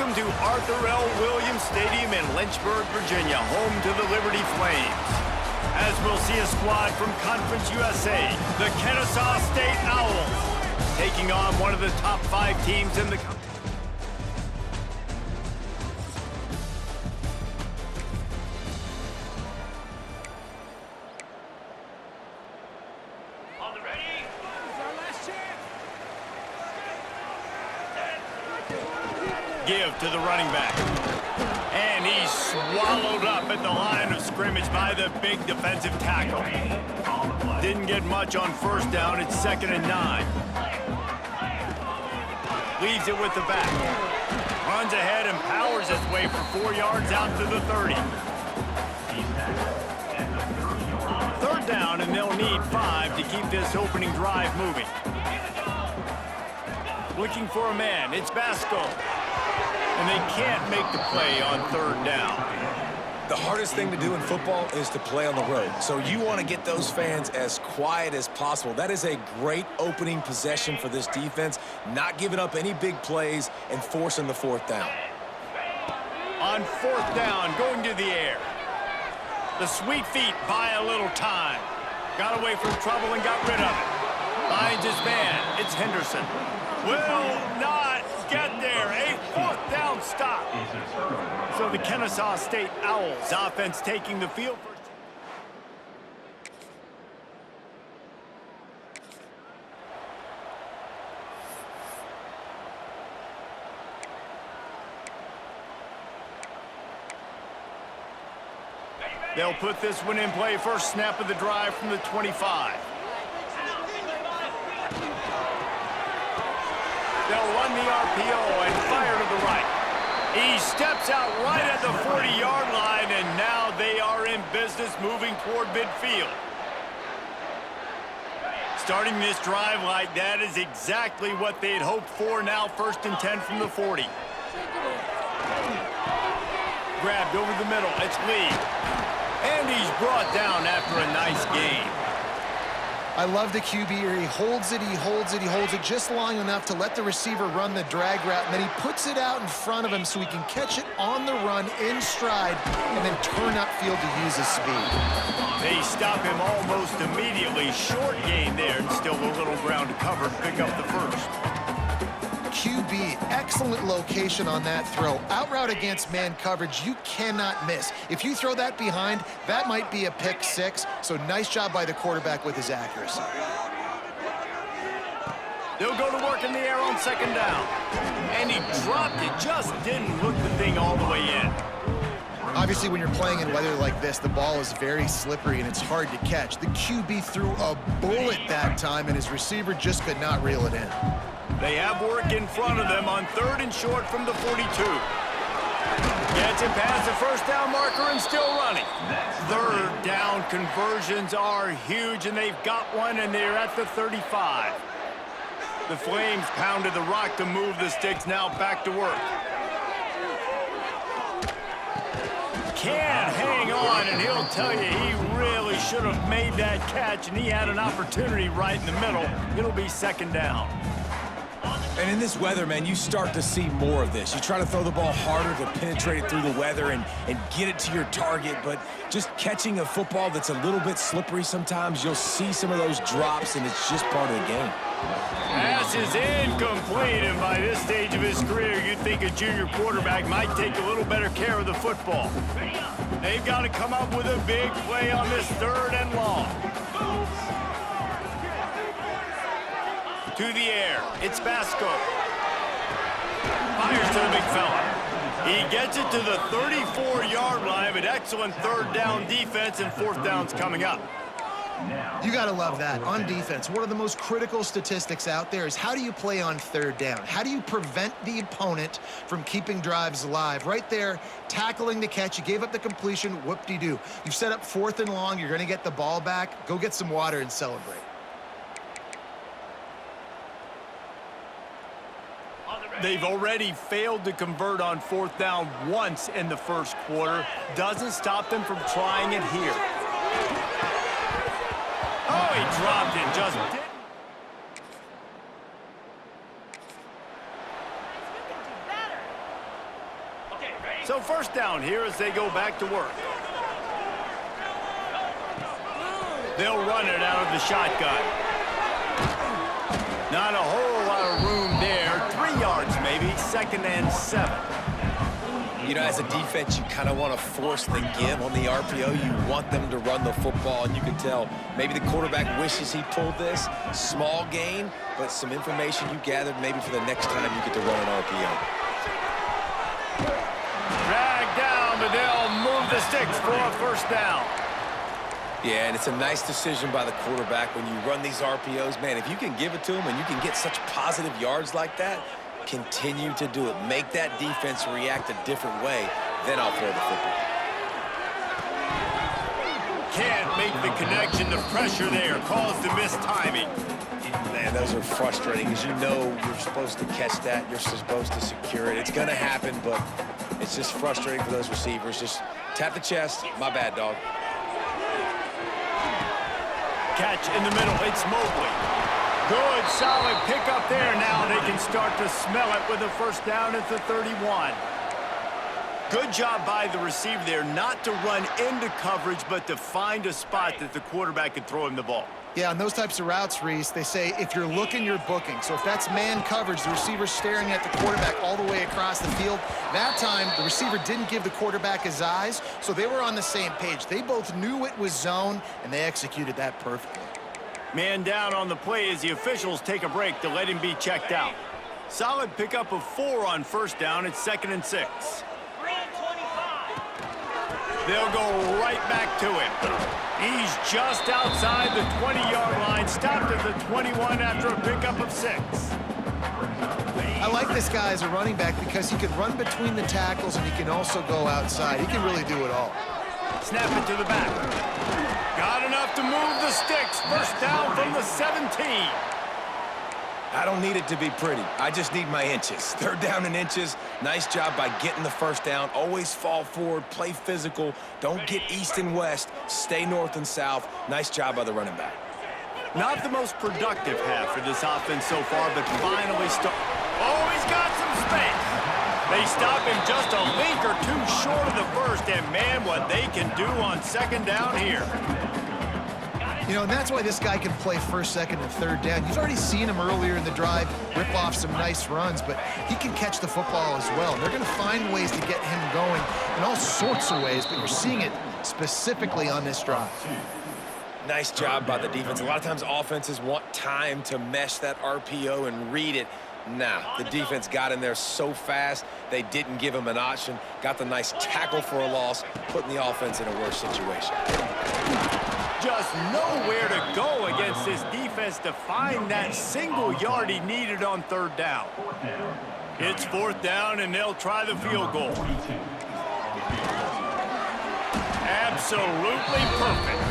Welcome to Arthur L. Williams Stadium in Lynchburg, Virginia, home to the Liberty Flames. As we'll see a squad from Conference USA, the Kennesaw State Owls, taking on one of the top 5 teams in the country. Give to the running back. And he's swallowed up at the line of scrimmage by the big defensive tackle. Didn't get much on first down. It's 2nd and 9. Leaves it with the back. Runs ahead and powers his way for 4 yards out to the 30. 3rd down, and they'll need 5 to keep this opening drive moving. Looking for a man. It's Basco. And they can't make the play on 3rd down. The hardest thing to do in football is to play on the road. So you want to get those fans as quiet as possible. That is a great opening possession for this defense, not giving up any big plays and forcing the 4th down. On 4th down, going to the air. The sweet feet buy a little time. Got away from trouble and got rid of it. Finds his man. It's Henderson. Will not get there. A 4th down stop. So the Kennesaw State Owls offense taking the field for... They'll put this one in play. First snap of the drive from the 25. They'll run the RPO and fire to the right. He steps out right at the 40-yard line, and now they are in business moving toward midfield. Starting this drive like that is exactly what they'd hoped for. Now 1st and 10 from the 40. Grabbed over the middle. It's Lee. And he's brought down after a nice gain. I love the QB here. He holds it, he holds it, he holds it just long enough to let the receiver run the drag route, and then he puts it out in front of him so he can catch it on the run in stride and then turn upfield to use his speed. They stop him almost immediately. Short gain there, and still a little ground to cover to pick up the 1st. QB, excellent location on that throw. Out route against man coverage, you cannot miss. If you throw that behind, that might be a pick 6. So nice job by the quarterback with his accuracy. They'll go to work in the air on 2nd down. And he dropped it, just didn't look the thing all the way in. Obviously, when you're playing in weather like this, the ball is very slippery and it's hard to catch. The QB threw a bullet that time, and his receiver just could not reel it in. They have work in front of them on 3rd and short from the 42. Gets it past the 1st down marker and still running. 3rd down conversions are huge, and they've got one, and they're at the 35. The Flames pounded the rock to move the sticks. Now back to work. Can't hang on, and he'll tell you he really should have made that catch, and he had an opportunity right in the middle. It'll be 2nd down. And in this weather, man, you start to see more of this. You try to throw the ball harder to penetrate it through the weather and get it to your target, but just catching a football that's a little bit slippery sometimes, you'll see some of those drops, and it's just part of the game. Pass is incomplete, and by this stage of his career, you'd think a junior quarterback might take a little better care of the football. They've got to come up with a big play on this 3rd and long. To the air, it's Basco. Fires to the big fella. He gets it to the 34-yard line, but excellent 3rd down defense, and 4th down's coming up. You got to love that. On defense, one of the most critical statistics out there is how do you play on 3rd down? How do you prevent the opponent from keeping drives alive? Right there, tackling the catch. You gave up the completion. Whoop-de-doo. You've set up 4th and long. You're going to get the ball back. Go get some water and celebrate. They've already failed to convert on 4th down once in the 1st quarter. Doesn't stop them from trying it here. Oh, he dropped it, just didn't. So first down here as they go back to work. They'll run it out of the shotgun. Not a whole lot of room there. 3 yards maybe, 2nd and 7. You know, as a defense, you kind of want to force the give on the RPO. You want them to run the football, and you can tell maybe the quarterback wishes he pulled this. Small gain, but some information you gathered maybe for the next time you get to run an RPO. Drag down, but they'll move the sticks for a first down. Yeah, and it's a nice decision by the quarterback when you run these RPOs. Man, if you can give it to him and you can get such positive yards like that, continue to do it. Make that defense react a different way, then I'll throw the football. Can't make the connection. The pressure there caused the missed timing. Man, those are frustrating because you know you're supposed to catch that. You're supposed to secure it. It's going to happen, but it's just frustrating for those receivers. Just tap the chest. My bad, dog. Catch in the middle. It's Mobley. Good, solid pickup there. Now they can start to smell it with a first down at the 31. Good job by the receiver there not to run into coverage, but to find a spot that the quarterback can throw him the ball. Yeah, on those types of routes, Reese, they say if you're looking, you're booking. So if that's man coverage, the receiver's staring at the quarterback all the way across the field. That time, the receiver didn't give the quarterback his eyes, so they were on the same page. They both knew it was zone, and they executed that perfectly. Man down on the play as the officials take a break to let him be checked out. Solid pickup of 4 on first down. It's 2nd and 6. They'll go right back to him. He's just outside the 20-yard line, stopped at the 21 after a pickup of 6. I like this guy as a running back because he can run between the tackles and he can also go outside. He can really do it all. Snap it to the back. Got enough to move the sticks. First down from the 17. I don't need it to be pretty. I just need my inches. 3rd down and inches. Nice job by getting the first down. Always fall forward, play physical. Don't get east and west. Stay north and south. Nice job by the running back. Not the most productive half for this offense so far, but finally oh, he's got some space. They stop him just a link or 2 short of the first, and man, what they can do on 2nd down here. You know, and that's why this guy can play 1st, 2nd, and 3rd down. You've already seen him earlier in the drive rip off some nice runs, but he can catch the football as well. And they're going to find ways to get him going in all sorts of ways, but you're seeing it specifically on this drive. Nice job by the defense. A lot of times offenses want time to mesh that RPO and read it. Nah, the defense got in there so fast, they didn't give him an option. Got the nice tackle for a loss, putting the offense in a worse situation. Just nowhere to go against this defense to find that single yard he needed on 3rd down. It's 4th down, and they'll try the field goal. Absolutely perfect.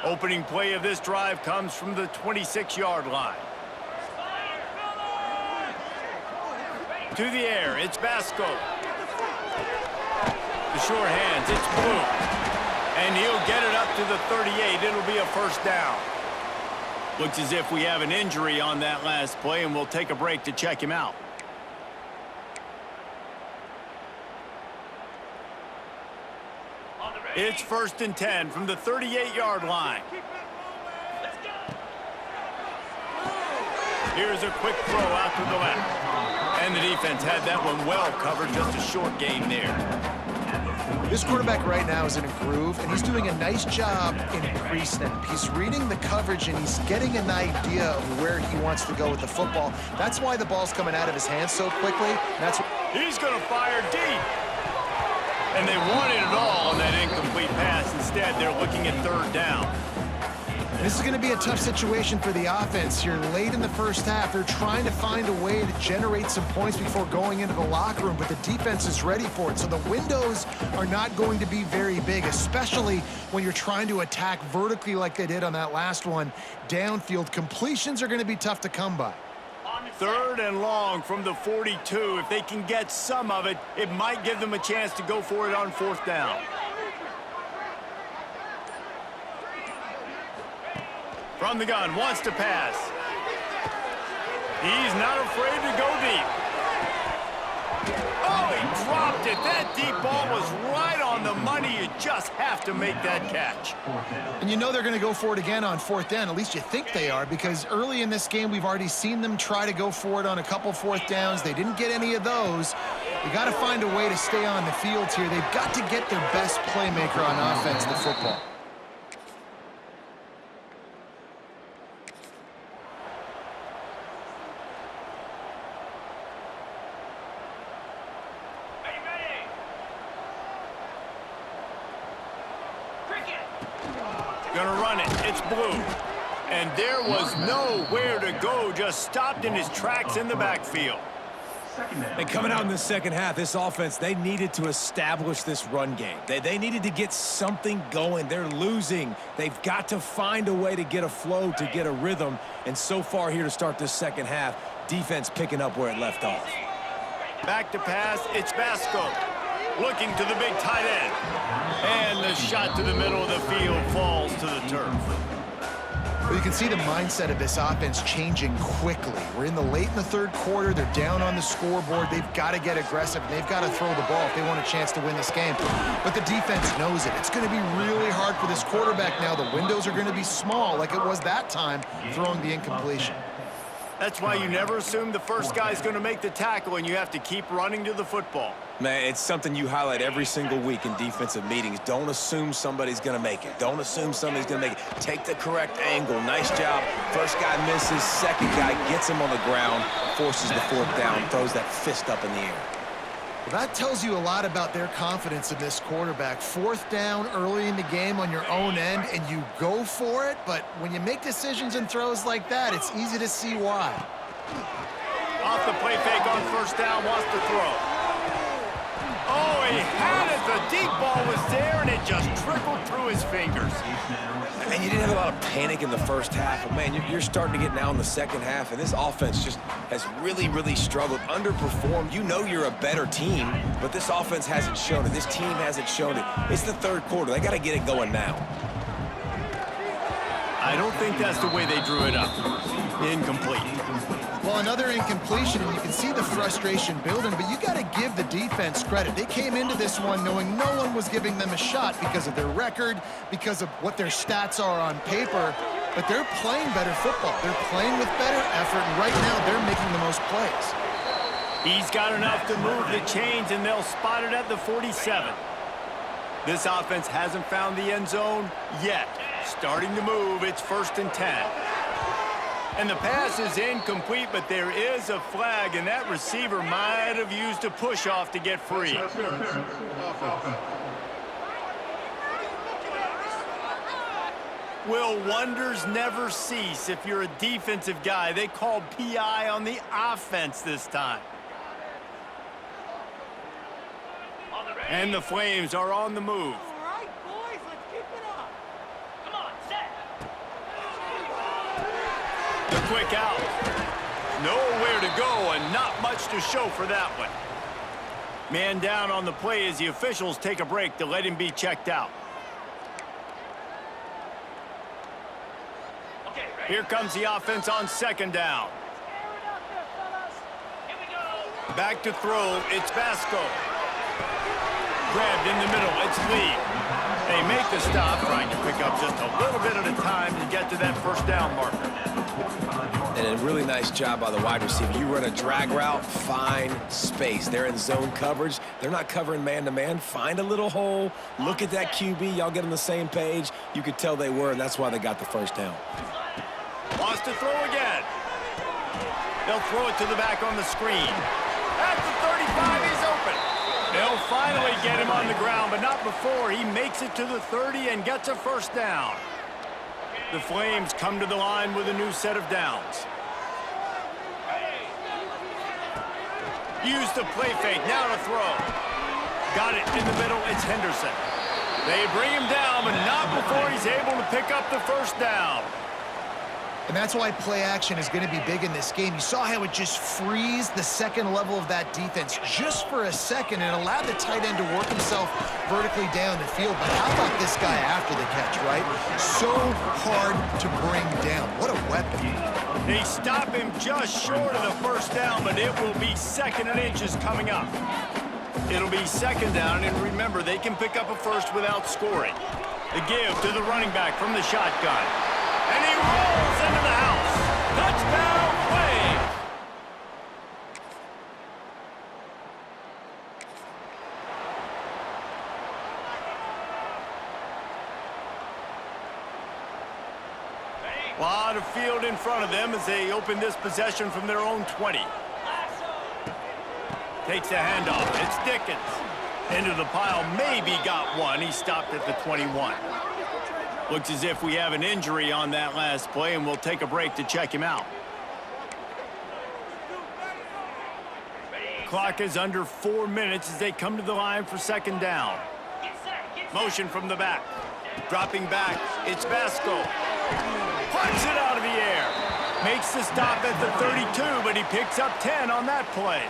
Opening play of this drive comes from the 26-yard line. To the air, it's Basco. The short hands, it's Blue. And he'll get it up to the 38. It'll be a first down. Looks as if we have an injury on that last play, and we'll take a break to check him out. It's 1st and 10 from the 38-yard line. Here's a quick throw out to the left. And the defense had that one well covered, just a short gain there. This quarterback right now is in a groove, and he's doing a nice job in pre-snap. He's reading the coverage, and he's getting an idea of where he wants to go with the football. That's why the ball's coming out of his hands so quickly. He's going to fire deep. And they wanted it all on that incomplete pass. Instead, they're looking at 3rd down. This is going to be a tough situation for the offense here late in the first half. They're trying to find a way to generate some points before going into the locker room, but the defense is ready for it. So the windows are not going to be very big, especially when you're trying to attack vertically like they did on that last one. Downfield completions are going to be tough to come by. 3rd and long from the 42. If they can get some of it, it might give them a chance to go for it on 4th down. From the gun, wants to pass. He's not afraid to go deep. Oh, he dropped it. That deep ball was right on the money. You just have to make that catch. And you know they're going to go for it again on 4th down. At least you think they are, because early in this game, we've already seen them try to go for it on a couple 4th downs. They didn't get any of those. You got to find a way to stay on the field here. They've got to get their best playmaker on offense, the football. Gonna run it. It's blue. And there was nowhere to go. Just stopped in his tracks in the backfield. And coming out in the second half, this offense, they needed to establish this run game. They needed to get something going. They're losing. They've got to find a way to get a flow, to get a rhythm. And so far here to start this second half, defense picking up where it left off. Back to pass. It's Vasco. Looking to the big tight end. And the shot to the middle of the field falls to the turf. Well, you can see the mindset of this offense changing quickly. We're in the third quarter. They're down on the scoreboard. They've got to get aggressive, and they've got to throw the ball if they want a chance to win this game. But the defense knows it. It's going to be really hard for this quarterback now. The windows are going to be small like it was that time throwing the incompletion. That's why you never assume the first guy's going to make the tackle, and you have to keep running to the football. Man, it's something you highlight every single week in defensive meetings. Don't assume somebody's going to make it. Don't assume somebody's going to make it. Take the correct angle. Nice job. First guy misses. Second guy gets him on the ground, forces the 4th down, throws that fist up in the air. Well, that tells you a lot about their confidence in this quarterback. 4th down early in the game on your own end, and you go for it. But when you make decisions and throws like that, it's easy to see why. Off the play fake on 1st down, wants to throw. Oh, he had it. The deep ball was there, and it just trickled through his fingers. And you didn't have a lot of panic in the first half, but man, you're starting to get now in the second half, and this offense just has really, really struggled, underperformed. You know you're a better team, but this offense hasn't shown it. This team hasn't shown it. It's the third quarter. They got to get it going now. I don't think that's the way they drew it up. Incomplete. Well, another incompletion, and you can see the frustration building, but you got to give the defense credit. They came into this one knowing no one was giving them a shot because of their record, because of what their stats are on paper, but they're playing better football. They're playing with better effort, and right now they're making the most plays. He's got enough to move the chains, and they'll spot it at the 47. This offense hasn't found the end zone yet. Starting to move, it's 1st and 10. And the pass is incomplete, but there is a flag, and that receiver might have used a push-off to get free. Will wonders never cease if you're a defensive guy? They called PI on the offense this time. And the Flames are on the move. The quick out. Nowhere to go and not much to show for that one. Man down on the play as the officials take a break to let him be checked out. Here comes the offense on 2nd down. Back to throw. It's Vasco. Grabbed in the middle. It's Lee. They make the stop, trying to pick up just a little bit at a time to get to that 1st down marker. And a really nice job by the wide receiver. You run a drag route, find space. They're in zone coverage. They're not covering man-to-man. Find a little hole. Look at that QB. Y'all get on the same page. You could tell they were, and that's why they got the 1st down. Wants to throw again. They'll throw it to the back on the screen. At the 35, he's open. They'll finally get him on the ground, but not before he makes it to the 30 and gets a 1st down. The Flames come to the line with a new set of downs. Use the play fake, now to throw. Got it in the middle, it's Henderson. They bring him down, but not before he's able to pick up the 1st down. And that's why play action is going to be big in this game. You saw how it just frees the second level of that defense just for a second and allowed the tight end to work himself vertically down the field. But how about this guy after the catch, right? so hard to bring down. What a weapon. They stop him just short of the first down, but it will be 2nd and inches coming up. It'll be 2nd down, and remember, they can pick up a first without scoring. The give to the running back from the shotgun. And he rolls into the house. Touchdown, Wave. A lot of field in front of them as they open this possession from their own 20. Takes the handoff. It's Dickens. Into the pile. Maybe got one. He stopped at the 21. Looks as if we have an injury on that last play, and we'll take a break to check him out. Clock is under 4 minutes as they come to the line for 2nd down. Motion from the back. Dropping back. It's Vasco. Punts it out of the air. Makes the stop at the 32, but he picks up 10 on that play.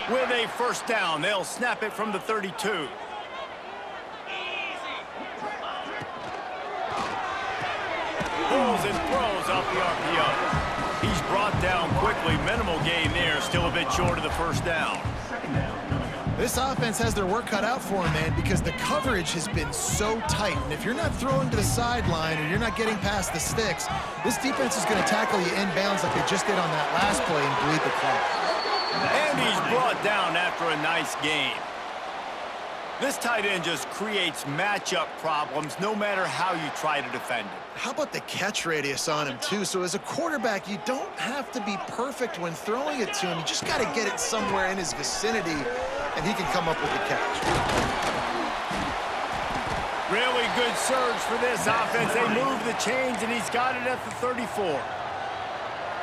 With a 1st down, they'll snap it from the 32. Pulls and throws off the RPO. He's brought down quickly. Minimal gain there. Still a bit short of the 1st down. This offense has their work cut out for them, man, because the coverage has been so tight. And if you're not throwing to the sideline or you're not getting past the sticks, this defense is going to tackle you inbounds like they just did on that last play and bleed the clock. And he's brought down after a nice game. This tight end just creates matchup problems no matter how you try to defend him. How about the catch radius on him, too? So as a quarterback, you don't have to be perfect when throwing it to him. You just got to get it somewhere in his vicinity, and he can come up with the catch. Really good surge for this offense. They move the chains, and he's got it at the 34.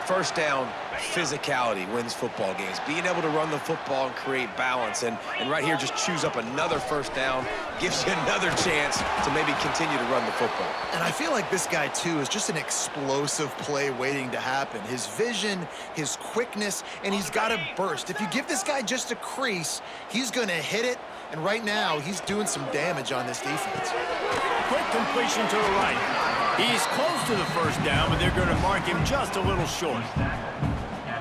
1st down, physicality wins football games. Being able to run the football and create balance. And right here, just choose up another 1st down, gives you another chance to maybe continue to run the football. And I feel like this guy, too, is just an explosive play waiting to happen. His vision, his quickness, and he's got a burst. If you give this guy just a crease, he's going to hit it. And right now, he's doing some damage on this defense. Quick completion to the right. He's close to the 1st down, but they're going to mark him just a little short.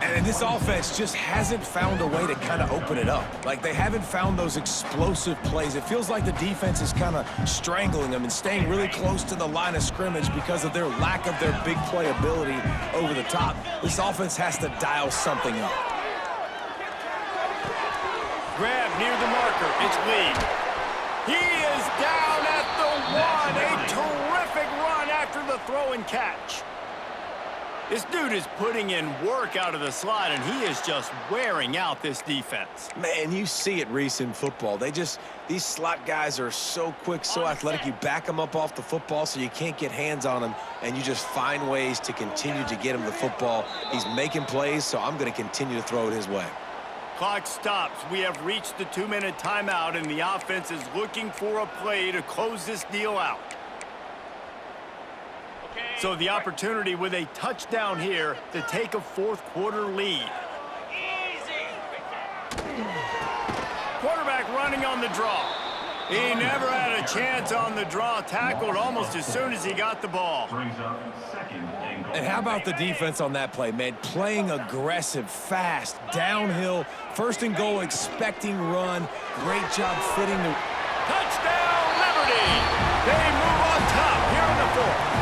And this offense just hasn't found a way to kind of open it up. Like, they haven't found those explosive plays. It feels like the defense is kind of strangling them and staying really close to the line of scrimmage because of their lack of their big play ability over the top. This offense has to dial something up. Grab near the marker. It's Lee. He is down at the 1. A terrific run after the throw and catch. This dude is putting in work out of the slot, and he is just wearing out this defense. Man, you see it, Reese, in football. These slot guys are so quick, so athletic. You back them up off the football so you can't get hands on them, and you just find ways to continue to get him the football. He's making plays, so I'm going to continue to throw it his way. Clock stops. We have reached the 2-minute timeout, and the offense is looking for a play to close this deal out. So the opportunity with a touchdown here to take a 4th quarter lead. Quarterback running on the draw. He never had a chance on the draw. Tackled almost as soon as he got the ball. And how about the defense on that play, man? Playing aggressive, fast, downhill, 1st and goal, expecting run. Great job fitting the... Touchdown, Liberty! They move on top here in the 4th.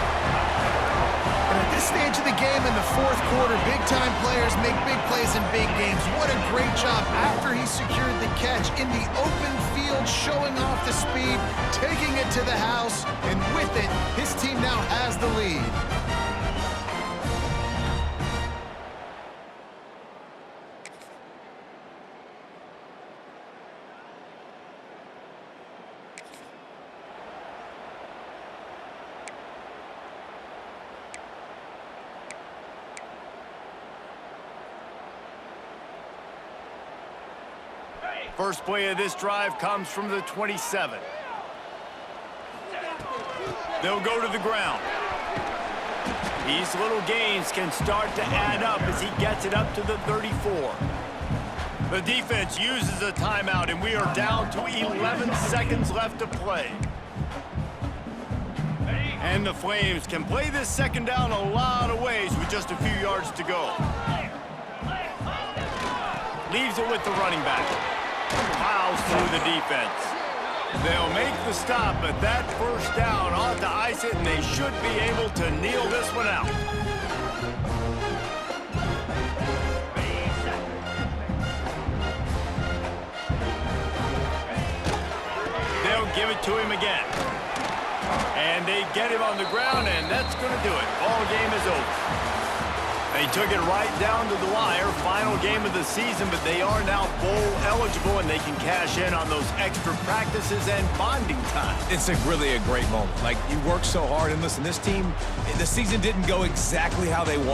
At this stage of the game in the 4th quarter, big-time players make big plays in big games. What a great job after he secured the catch in the open field, showing off the speed, taking it to the house, and with it, his team now has the lead. First play of this drive comes from the 27. They'll go to the ground. These little gains can start to add up as he gets it up to the 34. The defense uses a timeout, and we are down to 11 seconds left to play. And the Flames can play this second down a lot of ways with just a few yards to go. Leaves it with the running back. Plows through the defense. They'll make the stop, but that first down ought to ice it, and they should be able to kneel this one out. They'll give it to him again. And they get him on the ground, and that's going to do it. Ball game is over. They took it right down to the wire, final game of the season, but they are now bowl eligible, and they can cash in on those extra practices and bonding time. It's really a great moment. Like, you work so hard, and listen, this team, the season didn't go exactly how they wanted.